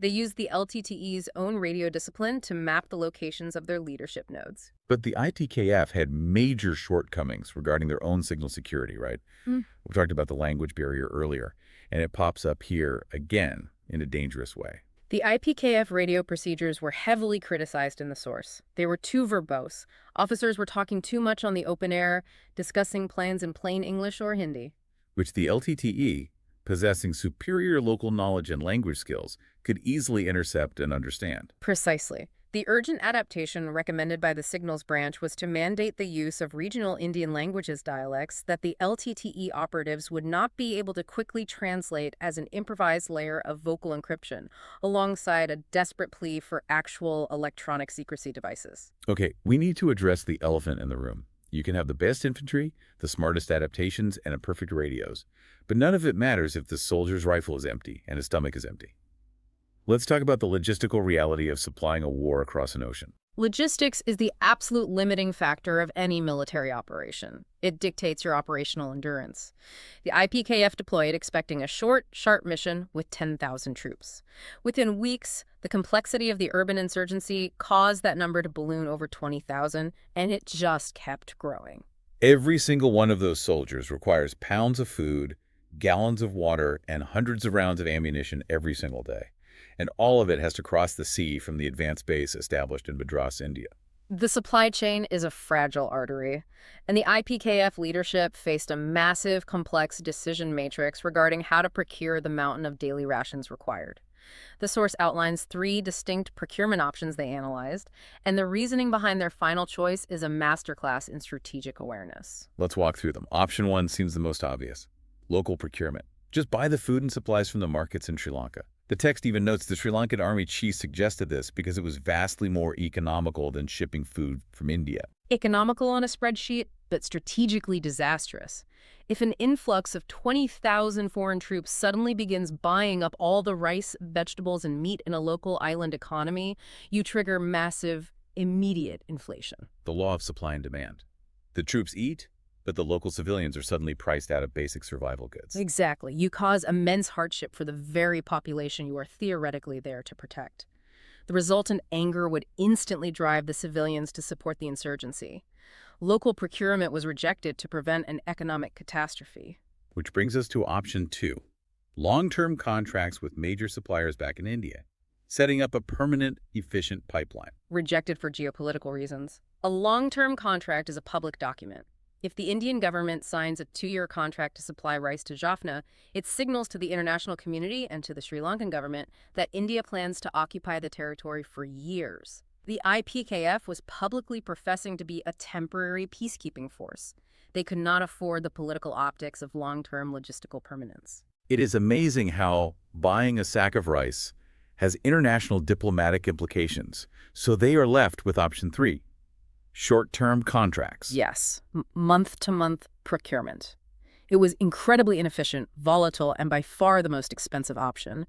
They used the LTTE's own radio discipline to map the locations of their leadership nodes. But the IPKF had major shortcomings regarding their own signal security, right? We talked about the language barrier earlier, and it pops up here again in a dangerous way. The IPKF radio procedures were heavily criticized in the source. They were too verbose. Officers were talking too much on the open air, discussing plans in plain English or Hindi. Which the LTTE, possessing superior local knowledge and language skills, could easily intercept and understand. Precisely. The urgent adaptation recommended by the Signals Branch was to mandate the use of regional Indian languages dialects that the LTTE operatives would not be able to quickly translate as an improvised layer of vocal encryption, alongside a desperate plea for actual electronic secrecy devices. Okay, we need to address the elephant in the room. You can have the best infantry, the smartest adaptations, and a perfect radios, but none of it matters if the soldier's rifle is empty and his stomach is empty. Let's talk about the logistical reality of supplying a war across an ocean. Logistics is the absolute limiting factor of any military operation. It dictates your operational endurance. The IPKF deployed expecting a short, sharp mission with 10,000 troops. Within weeks, the complexity of the urban insurgency caused that number to balloon over 20,000, and it just kept growing. Every single one of those soldiers requires pounds of food, gallons of water, and hundreds of rounds of ammunition every single day. And all of it has to cross the sea from the advanced base established in Madras, India. The supply chain is a fragile artery, and the IPKF leadership faced a massive, complex decision matrix regarding how to procure the mountain of daily rations required. The source outlines 3 distinct procurement options they analyzed, and the reasoning behind their final choice is a masterclass in strategic awareness. Let's walk through them. Option 1 seems the most obvious. Local procurement. Just buy the food and supplies from the markets in Sri Lanka. The text even notes the Sri Lankan army chief suggested this because it was vastly more economical than shipping food from India. Economical on a spreadsheet, but strategically disastrous. If an influx of 20,000 foreign troops suddenly begins buying up all the rice, vegetables, and meat in a local island economy, you trigger massive, immediate inflation. The law of supply and demand. The troops eat, but the local civilians are suddenly priced out of basic survival goods. Exactly. You cause immense hardship for the very population you are theoretically there to protect. The resultant anger would instantly drive the civilians to support the insurgency. Local procurement was rejected to prevent an economic catastrophe. Which brings us to option 2. Long-term contracts with major suppliers back in India, setting up a permanent, efficient pipeline. Rejected for geopolitical reasons. A long-term contract is a public document. If the Indian government signs a 2-year contract to supply rice to Jaffna, it signals to the international community and to the Sri Lankan government that India plans to occupy the territory for years. The IPKF was publicly professing to be a temporary peacekeeping force. They could not afford the political optics of long-term logistical permanence. It is amazing how buying a sack of rice has international diplomatic implications, so they are left with option 3. Short-term contracts. Yes, month-to-month procurement. It was incredibly inefficient, volatile, and by far the most expensive option,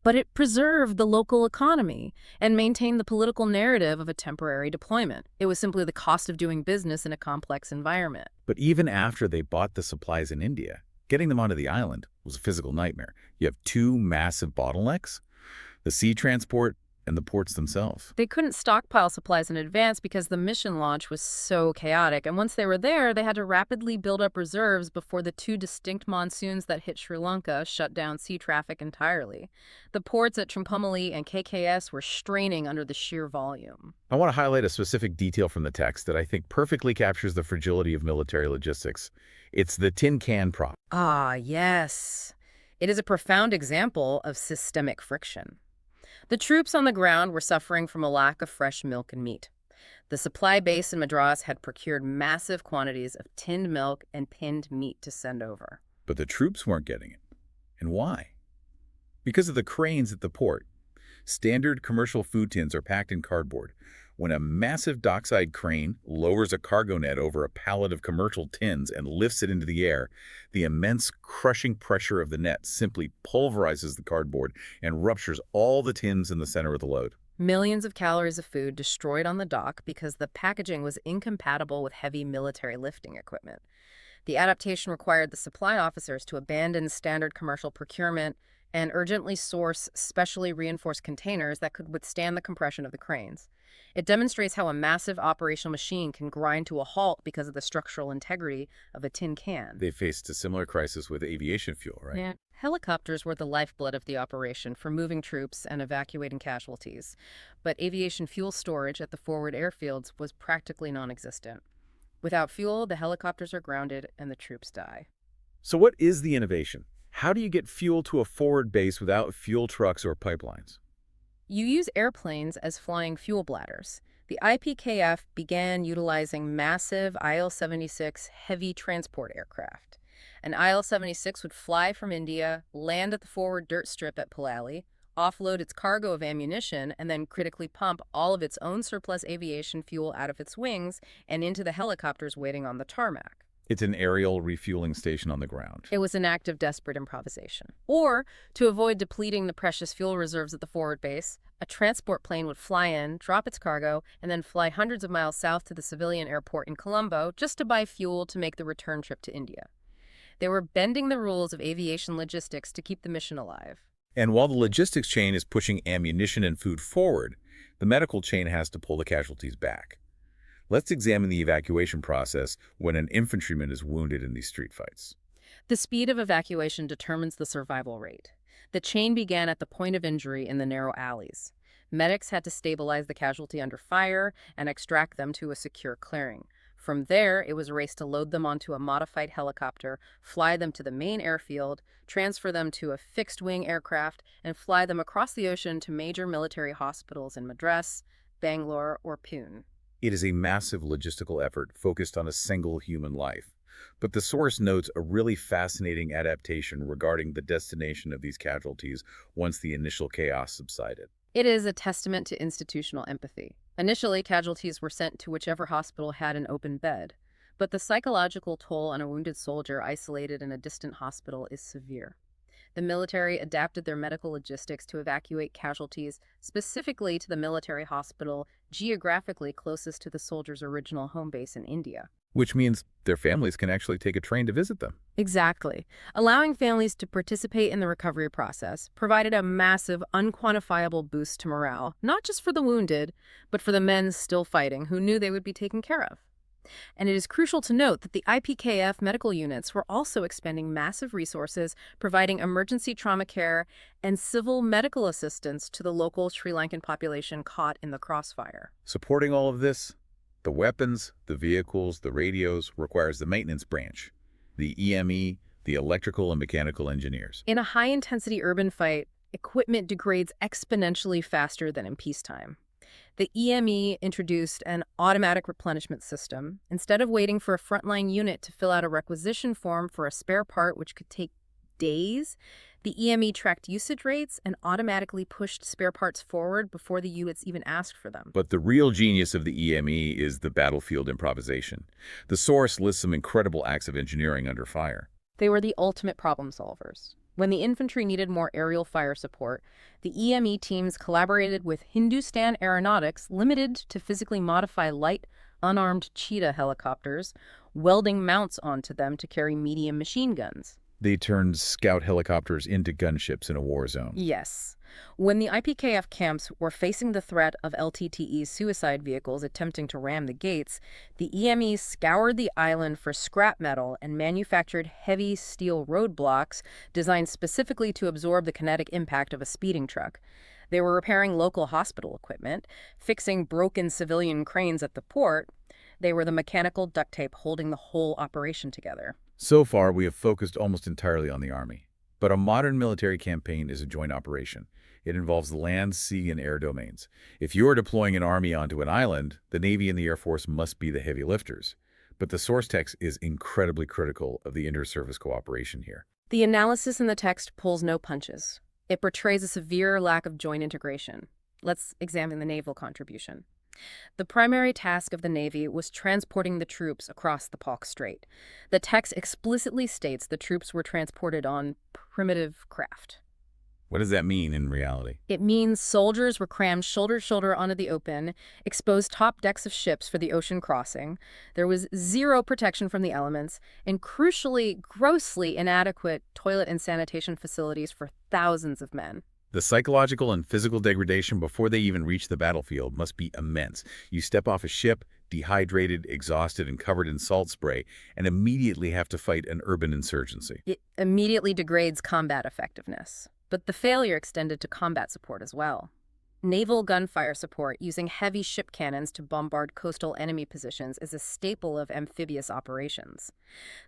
but it preserved the local economy and maintained the political narrative of a temporary deployment. It was simply the cost of doing business in a complex environment. But even after they bought the supplies in India, getting them onto the island was a physical nightmare. You have 2 massive bottlenecks, the sea transport and the ports themselves. They couldn't stockpile supplies in advance because the mission launch was so chaotic, and once they were there, they had to rapidly build up reserves before the 2 distinct monsoons that hit Sri Lanka shut down sea traffic entirely. The ports at Trimpomaly and KKS were straining under the sheer volume. I want to highlight a specific detail from the text that I think perfectly captures the fragility of military logistics. It's the tin can problem. Ah, yes. It is a profound example of systemic friction. The troops on the ground were suffering from a lack of fresh milk and meat. The supply base in Madras had procured massive quantities of tinned milk and pinned meat to send over. But the troops weren't getting it. And why? Because of the cranes at the port. Standard commercial food tins are packed in cardboard. When a massive dockside crane lowers a cargo net over a pallet of commercial tins and lifts it into the air, the immense crushing pressure of the net simply pulverizes the cardboard and ruptures all the tins in the center of the load. Millions of calories of food destroyed on the dock because the packaging was incompatible with heavy military lifting equipment. The adaptation required the supply officers to abandon standard commercial procurement and urgently source specially reinforced containers that could withstand the compression of the cranes. It demonstrates how a massive operational machine can grind to a halt because of the structural integrity of a tin can. They faced a similar crisis with aviation fuel, right? Yeah. Helicopters were the lifeblood of the operation for moving troops and evacuating casualties, but aviation fuel storage at the forward airfields was practically non-existent. Without fuel, the helicopters are grounded and the troops die. So what is the innovation? How do you get fuel to a forward base without fuel trucks or pipelines? You use airplanes as flying fuel bladders. The IPKF began utilizing massive IL-76 heavy transport aircraft. An IL-76 would fly from India, land at the forward dirt strip at Palali, offload its cargo of ammunition, and then critically pump all of its own surplus aviation fuel out of its wings and into the helicopters waiting on the tarmac. It's an aerial refueling station on the ground. It was an act of desperate improvisation. Or, to avoid depleting the precious fuel reserves at the forward base, a transport plane would fly in, drop its cargo, and then fly hundreds of miles south to the civilian airport in Colombo just to buy fuel to make the return trip to India. They were bending the rules of aviation logistics to keep the mission alive. And while the logistics chain is pushing ammunition and food forward, the medical chain has to pull the casualties back. Let's examine the evacuation process when an infantryman is wounded in these street fights. The speed of evacuation determines the survival rate. The chain began at the point of injury in the narrow alleys. Medics had to stabilize the casualty under fire and extract them to a secure clearing. From there, it was a race to load them onto a modified helicopter, fly them to the main airfield, transfer them to a fixed-wing aircraft, and fly them across the ocean to major military hospitals in Madras, Bangalore, or Pune. It is a massive logistical effort focused on a single human life. But the source notes a really fascinating adaptation regarding the destination of these casualties once the initial chaos subsided. It is a testament to institutional empathy. Initially, casualties were sent to whichever hospital had an open bed, but the psychological toll on a wounded soldier isolated in a distant hospital is severe. The military adapted their medical logistics to evacuate casualties specifically to the military hospital geographically closest to the soldier's original home base in India. Which means their families can actually take a train to visit them. Exactly. Allowing families to participate in the recovery process provided a massive, unquantifiable boost to morale, not just for the wounded, but for the men still fighting who knew they would be taken care of. And it is crucial to note that the IPKF medical units were also expending massive resources, providing emergency trauma care and civil medical assistance to the local Sri Lankan population caught in the crossfire. Supporting all of this, the weapons, the vehicles, the radios, requires the maintenance branch, the EME, the electrical and mechanical engineers. In a high-intensity urban fight, equipment degrades exponentially faster than in peacetime. The EME introduced an automatic replenishment system. Instead of waiting for a frontline unit to fill out a requisition form for a spare part, which could take days, the EME tracked usage rates and automatically pushed spare parts forward before the units even asked for them. But the real genius of the EME is the battlefield improvisation. The source lists some incredible acts of engineering under fire. They were the ultimate problem solvers. When the infantry needed more aerial fire support, the EME teams collaborated with Hindustan Aeronautics Limited to physically modify light, unarmed Cheetah helicopters, welding mounts onto them to carry medium machine guns. They turned scout helicopters into gunships in a war zone. Yes. When the IPKF camps were facing the threat of LTTE's suicide vehicles attempting to ram the gates, the EME scoured the island for scrap metal and manufactured heavy steel roadblocks designed specifically to absorb the kinetic impact of a speeding truck. They were repairing local hospital equipment, fixing broken civilian cranes at the port. They were the mechanical duct tape holding the whole operation together. So far, we have focused almost entirely on the Army. But a modern military campaign is a joint operation. It involves the land, sea, and air domains. If you are deploying an army onto an island, the Navy and the Air Force must be the heavy lifters. But the source text is incredibly critical of the inter-service cooperation here. The analysis in the text pulls no punches. It portrays a severe lack of joint integration. Let's examine the naval contribution. The primary task of the Navy was transporting the troops across the Palk Strait. The text explicitly states the troops were transported on primitive craft. What does that mean in reality? It means soldiers were crammed shoulder to shoulder onto the open, exposed top decks of ships for the ocean crossing. There was zero protection from the elements, and crucially, grossly inadequate toilet and sanitation facilities for thousands of men. The psychological and physical degradation before they even reach the battlefield must be immense. You step off a ship, dehydrated, exhausted, and covered in salt spray, and immediately have to fight an urban insurgency. It immediately degrades combat effectiveness. But the failure extended to combat support as well. Naval gunfire support using heavy ship cannons to bombard coastal enemy positions is a staple of amphibious operations.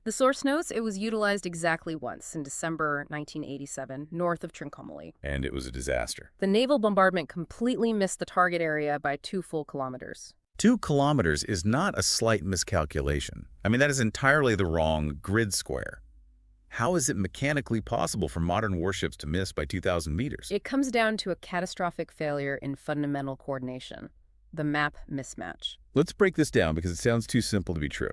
The source notes it was utilized exactly once in December 1987, north of Trincomalee. And it was a disaster. The naval bombardment completely missed the target area by 2 full kilometers. 2 kilometers is not a slight miscalculation. I mean, that is entirely the wrong grid square. How is it mechanically possible for modern warships to miss by 2,000 meters? It comes down to a catastrophic failure in fundamental coordination, the map mismatch. Let's break this down because it sounds too simple to be true.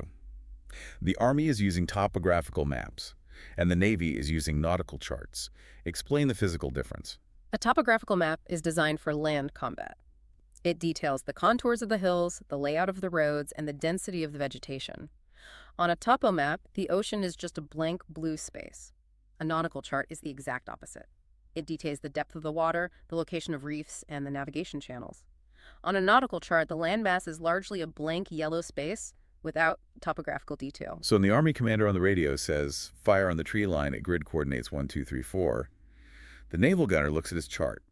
The Army is using topographical maps, and the Navy is using nautical charts. Explain the physical difference. A topographical map is designed for land combat. It details the contours of the hills, the layout of the roads, and the density of the vegetation. On a topo map, the ocean is just a blank blue space. A nautical chart is the exact opposite. It details the depth of the water, the location of reefs, and the navigation channels. On a nautical chart, the landmass is largely a blank yellow space without topographical detail. So when the Army commander on the radio says, fire on the tree line at grid coordinates 1, 2, 3, 4, the naval gunner looks at his chart,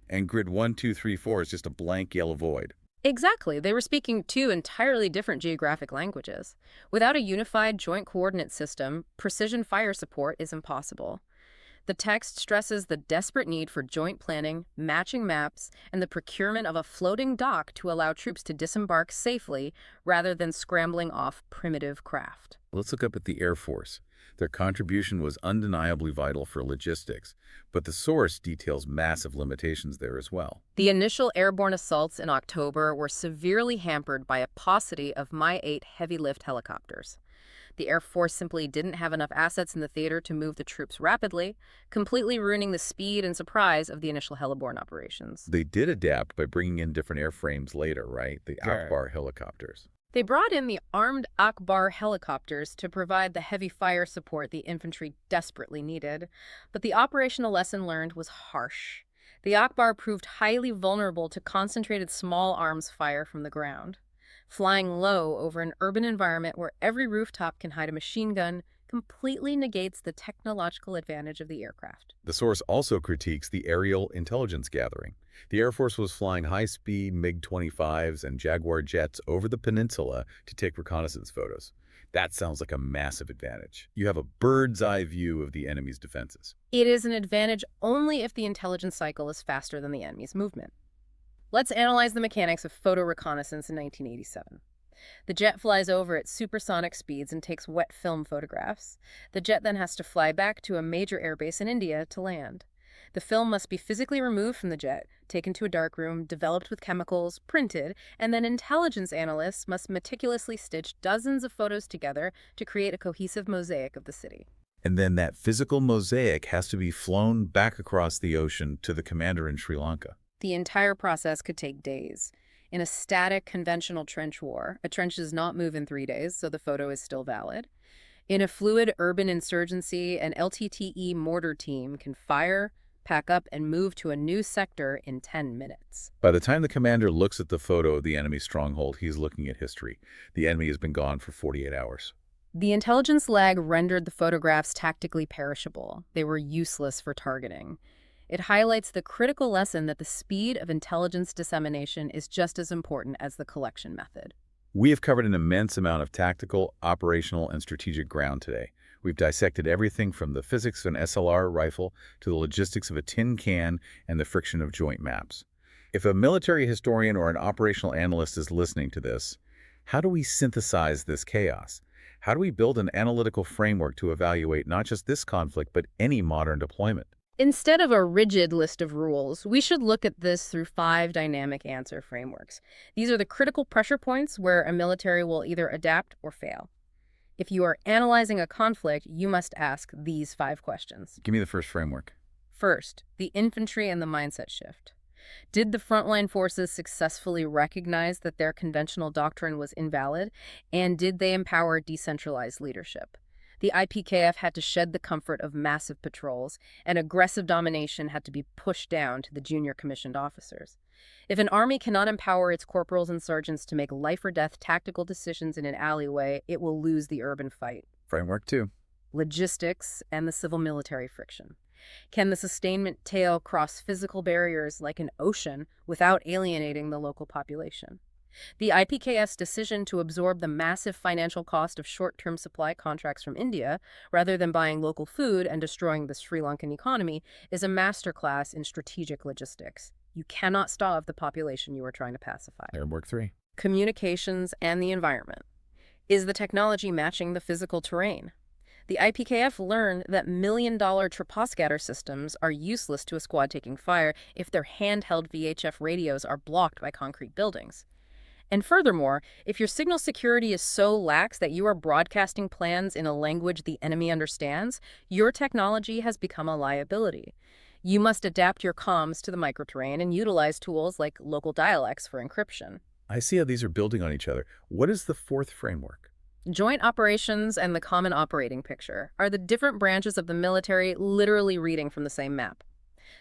and grid 1, 2, 3, 4 is just a blank yellow void. Exactly. They were speaking two entirely different geographic languages. Without a unified joint coordinate system, precision fire support is impossible. The text stresses the desperate need for joint planning, matching maps, and the procurement of a floating dock to allow troops to disembark safely rather than scrambling off primitive craft. Let's look up at the Air Force. Their contribution was undeniably vital for logistics, but the source details massive limitations there as well. The initial airborne assaults in October were severely hampered by a paucity of Mi-8 heavy-lift helicopters. The Air Force simply didn't have enough assets in the theater to move the troops rapidly, completely ruining the speed and surprise of the initial heliborne operations. They did adapt by bringing in different airframes later, right? The Akbar helicopters. They brought in the armed Akbar helicopters to provide the heavy fire support the infantry desperately needed, but the operational lesson learned was harsh. The Akbar proved highly vulnerable to concentrated small arms fire from the ground. Flying low over an urban environment where every rooftop can hide a machine gun completely negates the technological advantage of the aircraft. The source also critiques the aerial intelligence gathering. The Air Force was flying high-speed MiG-25s and Jaguar jets over the peninsula to take reconnaissance photos. That sounds like a massive advantage. You have a bird's-eye view of the enemy's defenses. It is an advantage only if the intelligence cycle is faster than the enemy's movement. Let's analyze the mechanics of photo reconnaissance in 1987. The jet flies over at supersonic speeds and takes wet film photographs. The jet then has to fly back to a major airbase in India to land. The film must be physically removed from the jet, taken to a darkroom, developed with chemicals, printed, and then intelligence analysts must meticulously stitch dozens of photos together to create a cohesive mosaic of the city. And then that physical mosaic has to be flown back across the ocean to the commander in Sri Lanka. The entire process could take days. In a static, conventional trench war, a trench does not move in 3 days, so the photo is still valid. In a fluid urban insurgency, an LTTE mortar team can fire, pack up, and move to a new sector in 10 minutes. By the time the commander looks at the photo of the enemy stronghold, he's looking at history. The enemy has been gone for 48 hours. The intelligence lag rendered the photographs tactically perishable. They were useless for targeting. It highlights the critical lesson that the speed of intelligence dissemination is just as important as the collection method. We have covered an immense amount of tactical, operational, and strategic ground today. We've dissected everything from the physics of an SLR rifle to the logistics of a tin can and the friction of joint maps. If a military historian or an operational analyst is listening to this, how do we synthesize this chaos? How do we build an analytical framework to evaluate not just this conflict, but any modern deployment? Instead of a rigid list of rules, we should look at this through 5 dynamic answer frameworks. These are the critical pressure points where a military will either adapt or fail. If you are analyzing a conflict, you must ask these 5 questions. Give me the first framework. First, the infantry and the mindset shift. Did the frontline forces successfully recognize that their conventional doctrine was invalid, and did they empower decentralized leadership? The IPKF had to shed the comfort of massive patrols, and aggressive domination had to be pushed down to the junior commissioned officers. If an army cannot empower its corporals and sergeants to make life-or-death tactical decisions in an alleyway, it will lose the urban fight. Framework 2. Logistics and the civil-military friction. Can the sustainment tail cross physical barriers like an ocean without alienating the local population? The IPKF's decision to absorb the massive financial cost of short-term supply contracts from India, rather than buying local food and destroying the Sri Lankan economy, is a masterclass in strategic logistics. You cannot starve the population you are trying to pacify. Framework 3. Communications and the environment. Is the technology matching the physical terrain? The IPKF learned that million-dollar troposcatter systems are useless to a squad taking fire if their handheld VHF radios are blocked by concrete buildings. And furthermore, if your signal security is so lax that you are broadcasting plans in a language the enemy understands, your technology has become a liability. You must adapt your comms to the microterrain and utilize tools like local dialects for encryption. I see how these are building on each other. What is the fourth framework? Joint operations and the common operating picture are the different branches of the military literally reading from the same map.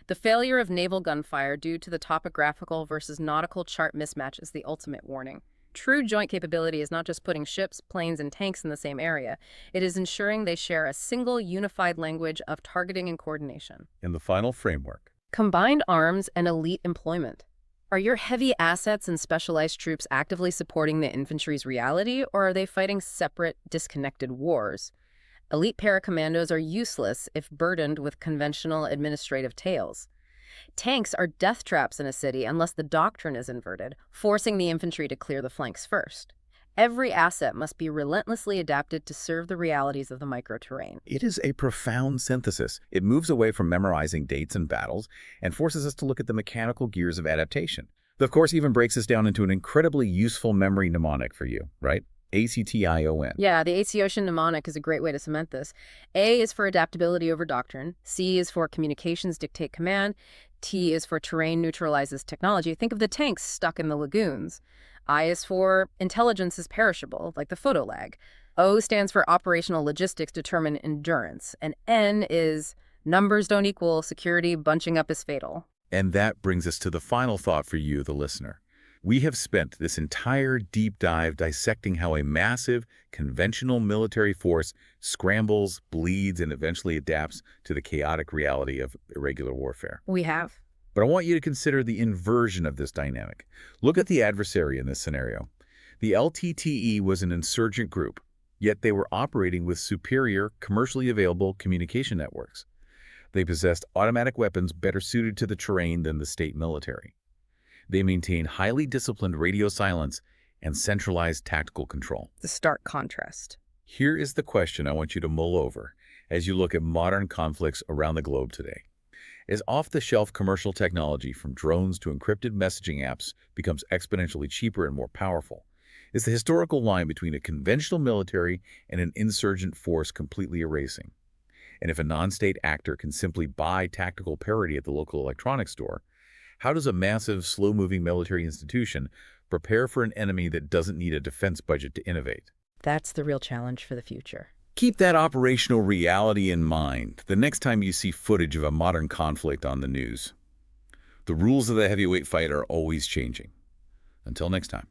The failure of naval gunfire due to the topographical versus nautical chart mismatch is the ultimate warning. True joint capability is not just putting ships, planes, and tanks in the same area. It is ensuring they share a single unified language of targeting and coordination. In the final framework. Combined arms and elite employment. Are your heavy assets and specialized troops actively supporting the infantry's reality, or are they fighting separate, disconnected wars? Elite paracommandos are useless if burdened with conventional administrative tales. Tanks are death traps in a city unless the doctrine is inverted, forcing the infantry to clear the flanks first. Every asset must be relentlessly adapted to serve the realities of the microterrain. It is a profound synthesis. It moves away from memorizing dates and battles and forces us to look at the mechanical gears of adaptation. Of course, even breaks us down into an incredibly useful memory mnemonic for you, right? ACTION. Yeah, the ACOcean mnemonic is a great way to cement this. A is for adaptability over doctrine. C is for communications dictate command. T is for terrain neutralizes technology. Think of the tanks stuck in the lagoons. I is for intelligence is perishable, like the photo lag. O stands for operational logistics determine endurance. And N is numbers don't equal security, bunching up is fatal. And that brings us to the final thought for you, the listener. We have spent this entire deep dive dissecting how a massive, conventional military force scrambles, bleeds, and eventually adapts to the chaotic reality of irregular warfare. We have. But I want you to consider the inversion of this dynamic. Look at the adversary in this scenario. The LTTE was an insurgent group, yet they were operating with superior, commercially available communication networks. They possessed automatic weapons better suited to the terrain than the state military. They maintained highly disciplined radio silence and centralized tactical control. The stark contrast. Here is the question I want you to mull over as you look at modern conflicts around the globe today. As off-the-shelf commercial technology from drones to encrypted messaging apps becomes exponentially cheaper and more powerful, is the historical line between a conventional military and an insurgent force completely erasing? And if a non-state actor can simply buy tactical parity at the local electronics store, how does a massive, slow-moving military institution prepare for an enemy that doesn't need a defense budget to innovate? That's the real challenge for the future. Keep that operational reality in mind the next time you see footage of a modern conflict on the news. The rules of the heavyweight fight are always changing. Until next time.